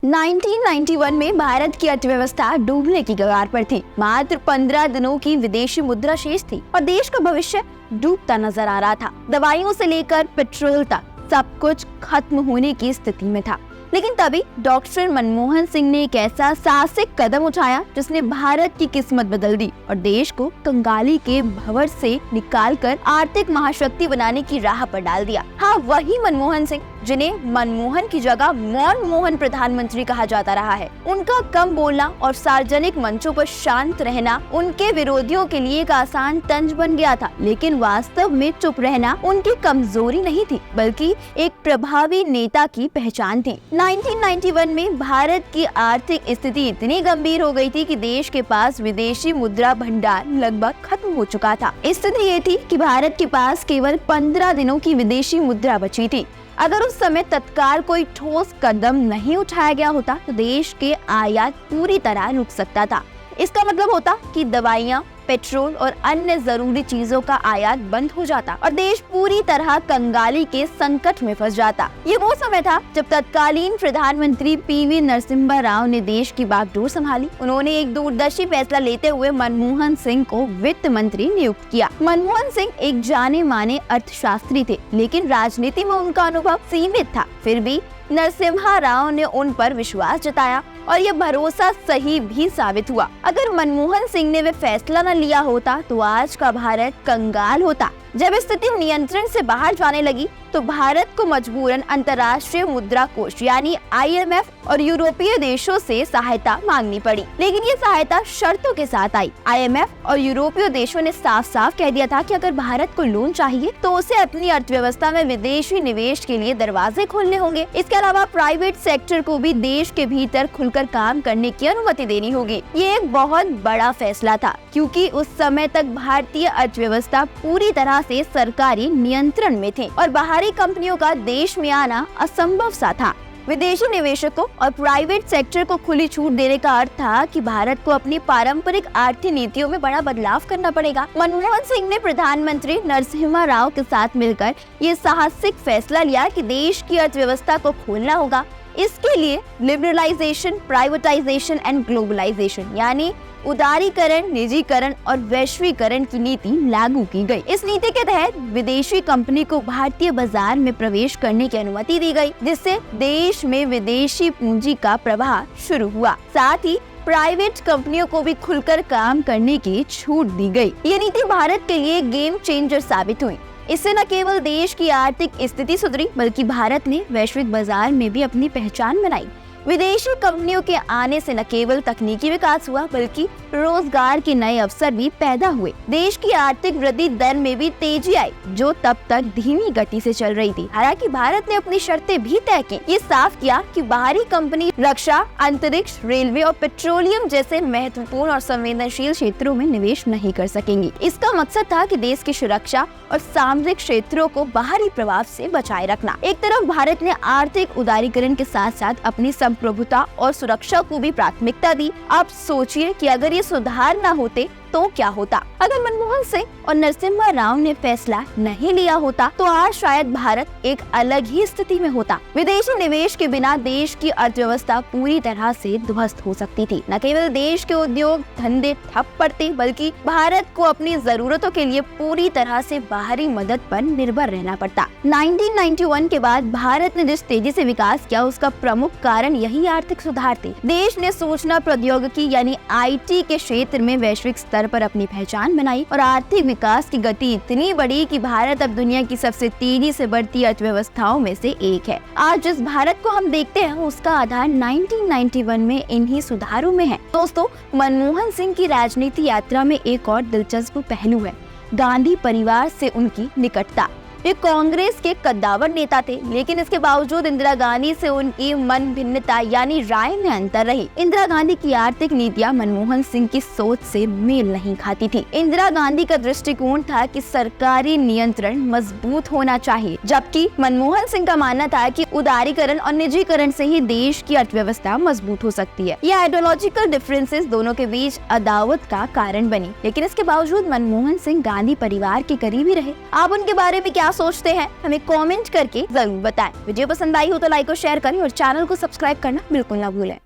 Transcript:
1991 में भारत की अर्थव्यवस्था डूबने की कगार पर थी। मात्र 15 दिनों की विदेशी मुद्रा शेष थी और देश का भविष्य डूबता नजर आ रहा था। दवाइयों से लेकर पेट्रोल तक सब कुछ खत्म होने की स्थिति में था। लेकिन तभी डॉक्टर मनमोहन सिंह ने एक ऐसा साहसिक कदम उठाया जिसने भारत की किस्मत बदल दी और देश को कंगाली के भंवर से निकालकर आर्थिक महाशक्ति बनाने की राह पर डाल दिया। हाँ, वही मनमोहन सिंह जिन्हें मनमोहन की जगह मनमोहन प्रधानमंत्री कहा जाता रहा है। उनका कम बोलना और सार्वजनिक मंचों पर शांत रहना उनके विरोधियों के लिए एक आसान तंज बन गया था, लेकिन वास्तव में चुप रहना उनकी कमजोरी नहीं थी बल्कि एक प्रभावी नेता की पहचान थी। 1991 में भारत की आर्थिक स्थिति इतनी गंभीर हो गई थी कि देश के पास विदेशी मुद्रा भंडार लगभग खत्म हो चुका था। स्थिति ये थी कि भारत के पास केवल 15 दिनों की विदेशी मुद्रा बची थी। अगर उस समय तत्काल कोई ठोस कदम नहीं उठाया गया होता तो देश के आयात पूरी तरह रुक सकता था। इसका मतलब होता कि दवाइयाँ, पेट्रोल और अन्य जरूरी चीजों का आयात बंद हो जाता और देश पूरी तरह कंगाली के संकट में फंस जाता। ये वो समय था जब तत्कालीन प्रधानमंत्री पीवी नरसिम्हा राव ने देश की बागडोर संभाली। उन्होंने एक दूरदर्शी फैसला लेते हुए मनमोहन सिंह को वित्त मंत्री नियुक्त किया। मनमोहन सिंह एक जाने माने अर्थशास्त्री थे, लेकिन राजनीति में उनका अनुभव सीमित था। फिर भी नरसिम्हा राव ने उन पर विश्वास जताया और यह भरोसा सही भी साबित हुआ। अगर मनमोहन सिंह ने वे फैसला न लिया होता तो आज का भारत कंगाल होता। जब स्थिति नियंत्रण से बाहर जाने लगी तो भारत को मजबूरन अंतर्राष्ट्रीय मुद्रा कोष यानी IMF और यूरोपीय देशों से सहायता मांगनी पड़ी, लेकिन ये सहायता शर्तों के साथ आई। IMF और यूरोपीय देशों ने साफ साफ कह दिया था कि अगर भारत को लोन चाहिए तो उसे अपनी अर्थव्यवस्था में विदेशी निवेश के लिए दरवाजे खोलने होंगे। इसके अलावा प्राइवेट सेक्टर को भी देश के भीतर खुलकर काम करने की अनुमति देनी होगी। ये एक बहुत बड़ा फैसला था क्योंकि उस समय तक भारतीय अर्थव्यवस्था पूरी तरह से सरकारी नियंत्रण में थी और बाहरी कंपनियों का देश में आना असंभव सा था। विदेशी निवेशकों और प्राइवेट सेक्टर को खुली छूट देने का अर्थ था कि भारत को अपनी पारंपरिक आर्थिक नीतियों में बड़ा बदलाव करना पड़ेगा। मनमोहन सिंह ने प्रधानमंत्री नरसिम्हा राव के साथ मिलकर ये साहसिक फैसला लिया कि देश की अर्थव्यवस्था को खोलना होगा। इसके लिए लिबरलाइजेशन, प्राइवेटाइजेशन एंड ग्लोबलाइजेशन यानी उदारीकरण, निजीकरण और वैश्वीकरण की नीति लागू की गई। इस नीति के तहत विदेशी कंपनी को भारतीय बाजार में प्रवेश करने की अनुमति दी गई, जिससे देश में विदेशी पूंजी का प्रवाह शुरू हुआ। साथ ही प्राइवेट कंपनियों को भी खुलकर काम करने की छूट दी गई। ये नीति भारत के लिए गेम चेंजर साबित हुई। इससे न केवल देश की आर्थिक स्थिति सुधरी बल्कि भारत ने वैश्विक बाजार में भी अपनी पहचान बनाई। विदेशी कंपनियों के आने से न केवल तकनीकी विकास हुआ बल्कि रोजगार के नए अवसर भी पैदा हुए। देश की आर्थिक वृद्धि दर में भी तेजी आई जो तब तक धीमी गति से चल रही थी। हालांकि भारत ने अपनी शर्तें भी तय की। ये साफ किया कि बाहरी कंपनी रक्षा, अंतरिक्ष, रेलवे और पेट्रोलियम जैसे महत्वपूर्ण और संवेदनशील क्षेत्रों में निवेश नहीं कर सकेंगी। इसका मकसद था कि देश की सुरक्षा और सामरिक क्षेत्रों को बाहरी प्रभाव से बचाए रखना। एक तरफ भारत ने आर्थिक उदारीकरण के साथ साथ अपनी संप्रभुता और सुरक्षा को भी प्राथमिकता दी। अब सोचिए कि अगर ये सुधार न होते तो क्या होता। अगर मनमोहन सिंह और नरसिम्हा राव ने फैसला नहीं लिया होता तो आज शायद भारत एक अलग ही स्थिति में होता। विदेशी निवेश के बिना देश की अर्थव्यवस्था पूरी तरह से ध्वस्त हो सकती थी। न केवल देश के उद्योग धंधे ठप पड़ते बल्कि भारत को अपनी जरूरतों के लिए पूरी तरह से बाहरी मदद पर निर्भर रहना पड़ता। 1991 के बाद भारत ने जिस तेजी से विकास किया उसका प्रमुख कारण यही आर्थिक सुधार थे। देश ने सूचना प्रौद्योगिकी यानी IT के क्षेत्र में वैश्विक पर अपनी पहचान बनाई और आर्थिक विकास की गति इतनी बढ़ी कि भारत अब दुनिया की सबसे तेजी से बढ़ती अर्थव्यवस्थाओं में से एक है। आज जिस भारत को हम देखते हैं उसका आधार 1991 में इन्हीं सुधारों में है। दोस्तों, मनमोहन सिंह की राजनीति यात्रा में एक और दिलचस्प पहलू है गांधी परिवार से उनकी निकटता। वे कांग्रेस के कद्दावर नेता थे, लेकिन इसके बावजूद इंदिरा गांधी से उनकी मन भिन्नता यानी राय में अंतर रही। इंदिरा गांधी की आर्थिक नीतियां मनमोहन सिंह की सोच से मेल नहीं खाती थी। इंदिरा गांधी का दृष्टिकोण था कि सरकारी नियंत्रण मजबूत होना चाहिए, जबकि मनमोहन सिंह का मानना था कि उदारीकरण और निजीकरण से ही देश की अर्थव्यवस्था मजबूत हो सकती है। ये आइडियोलॉजिकल डिफरेंसेस दोनों के बीच अदावत का कारण बनी, लेकिन इसके बावजूद मनमोहन सिंह गांधी परिवार के करीबी रहे। आप उनके बारे में क्या क्या सोचते हैं हमें कमेंट करके जरूर बताएं। वीडियो पसंद आई हो तो लाइक और शेयर करें और चैनल को सब्सक्राइब करना बिल्कुल ना भूलें।